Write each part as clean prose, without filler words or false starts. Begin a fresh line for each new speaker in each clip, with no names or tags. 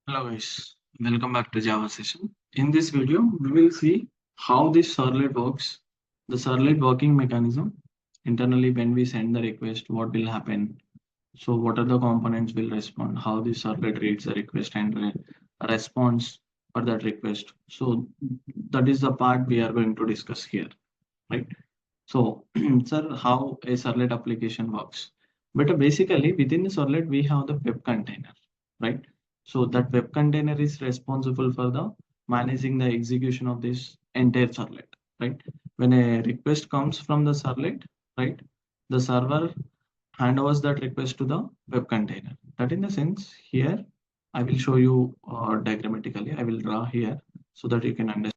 Hello guys, welcome back to Java session. In this video, we will see how this servlet works, the servlet working mechanism. Internally, when we send the request, what will happen? So what are the components will respond, how the servlet reads the request and responds for that request. So that is the part we are going to discuss here, right? So, sir, how a servlet application works. But basically, within the servlet, we have the web container, right? So that web container is responsible for the managing the execution of this entire servlet, right? When a request comes from the servlet, right, the server handovers that request to the web container. That in the sense here, I will show you diagrammatically. I will draw here so that you can understand.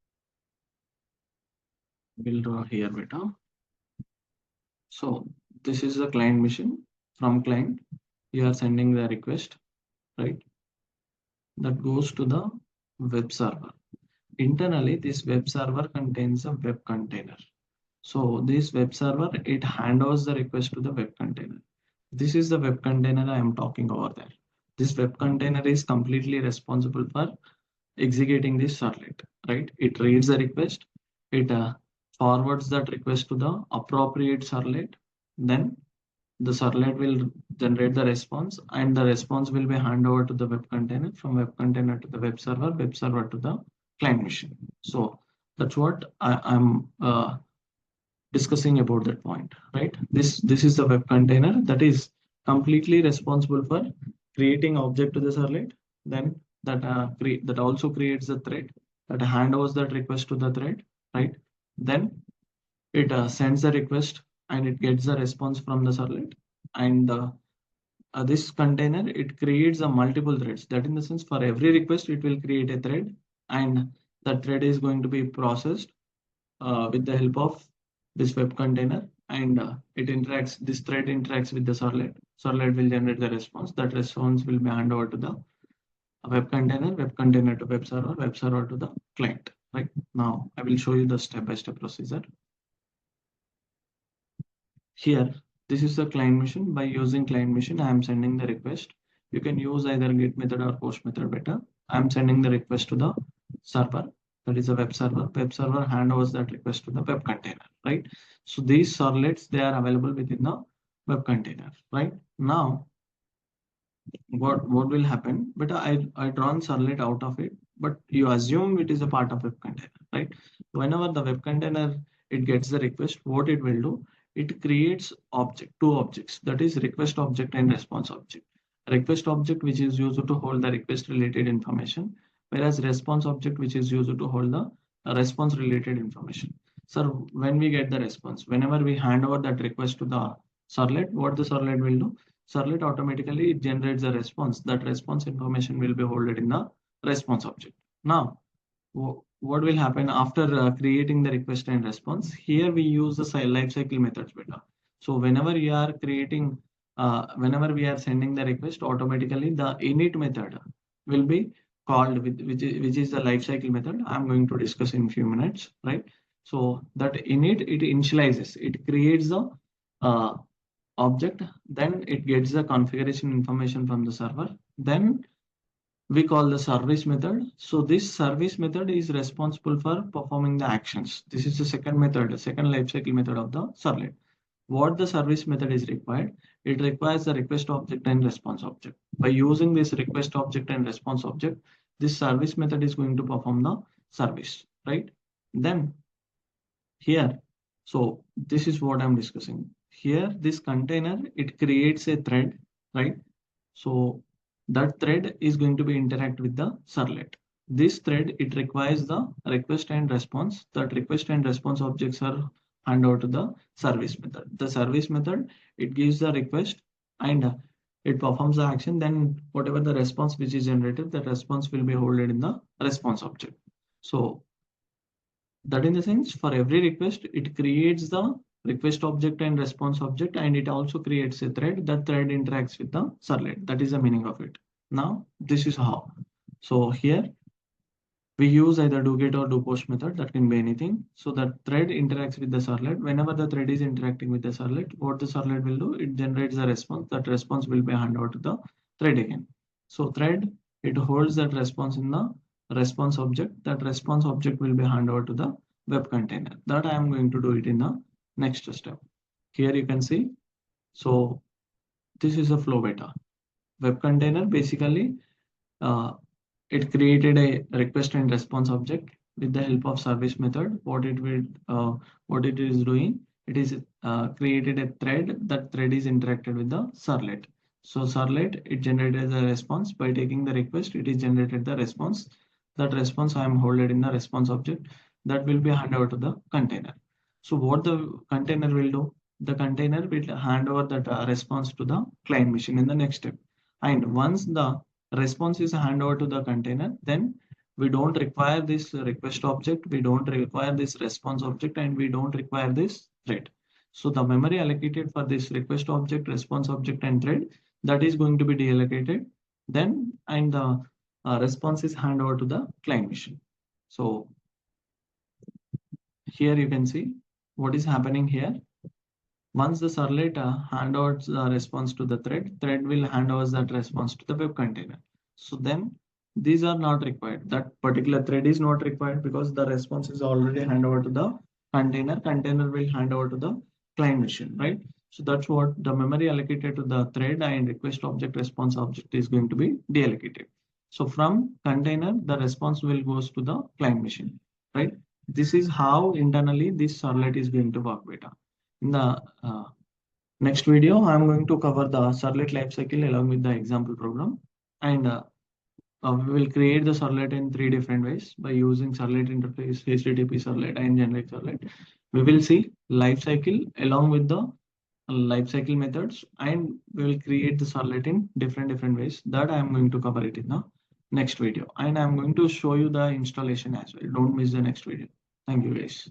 We'll draw here beta. So this is the client mission. From client, you are sending the request, right? That goes to the web server. Internally, this web server contains a web container. So this web server, it handles the request to the web container. This is the web container I am talking over there. This web container is completely responsible for executing this servlet, right? It reads the request, it forwards that request to the appropriate servlet, then the servlet will generate the response and the response will be handed over to the web container, from web container to the web server to the client machine. So that's what I'm discussing about that point, right? This is the web container that is completely responsible for creating object to the servlet, then that also creates the thread that handovers that request to the thread, right? Then it sends the request and it gets the response from the servlet, and this container, it creates a multiple threads. That in the sense, for every request it will create a thread, and that thread is going to be processed with the help of this web container, and this thread interacts with the servlet will generate the response. That response will be handed over to the web container to web server to the client. Right now I will show you the step-by-step procedure. Here, this is the client mission. By using client mission, I am sending the request. You can use either get method or post method better. I am sending the request to the server. That is a web server. Web server handovers that request to the web container, right? So these servlets, they are available within the web container, right? Now, what will happen? But I drawn servlet out of it, but you assume it is a part of web container, right? Whenever the web container it gets the request, what it will do? It creates two objects, that is request object and response object. Request object which is used to hold the request related information, whereas response object which is used to hold the response related information. So when we get the response, whenever we hand over that request to the servlet, what the servlet will do? Servlet automatically generates a response. That response information will be held in the response object. Now, what will happen after creating the request and response? Here we use the lifecycle methods better. So whenever you are creating, whenever we are sending the request, automatically the init method will be called with which is the lifecycle method. I'm going to discuss in few minutes, right? So that init, it initializes, it creates the uh, object, then it gets the configuration information from the server, then we call the service method. So this service method is responsible for performing the actions. This is the second method, the second lifecycle method of the servlet. What the service method is required? It requires the request object and response object. By using this request object and response object, this service method is going to perform the service, right? Then here, so this is what I'm discussing. Here, this container, it creates a thread, right? So that thread is going to be interact with the servlet. This thread, it requires the request and response. That request and response objects are handed over to the service method. The service method, it gives the request and it performs the action. Then whatever the response which is generated, the response will be held in the response object. So that in the sense, for every request, it creates the request object and response object, and it also creates a thread. That thread interacts with the servlet. That is the meaning of it. Now this is how. So here we use either do get or do post method. That can be anything. So that thread interacts with the servlet. Whenever the thread is interacting with the servlet, what the servlet will do, it generates a response. That response will be handed over to the thread again. So thread it holds that response in the response object. That response object will be handed over to the web container. That I am going to do it in the next step. Here you can see. So this is a flow beta. Web container basically uh, it created a request and response object with the help of service method. What it is doing, it is created a thread. That thread is interacted with the servlet. So servlet, it generated the response by taking the request. It is generated the response. That response I am holding in the response object that will be handed over to the container. So what the container will do? The container will hand over that response to the client machine in the next step. And once the response is handed over to the container, then we don't require this request object, we don't require this response object, and we don't require this thread. So the memory allocated for this request object, response object, and thread, that is going to be deallocated. Then and the response is handed over to the client machine. So here you can see what is happening here. Once the servlet hand over the response to the thread will hand over that response to the web container. So then these are not required. That particular thread is not required because the response is already hand over to the container. Container will hand over to the client machine, right? So that's what the memory allocated to the thread and request object response object is going to be deallocated. So from container, the response will goes to the client machine, right? This is how internally this servlet is going to work beta. In the next video, I'm going to cover the servlet lifecycle along with the example program, and we will create the servlet in 3 different ways by using servlet interface, HTTP servlet, and generic servlet. We will see lifecycle along with the lifecycle methods, and we will create the servlet in different ways. That I am going to cover it in the next video, and I am going to show you the installation as well. Don't miss the next video. Thank you guys.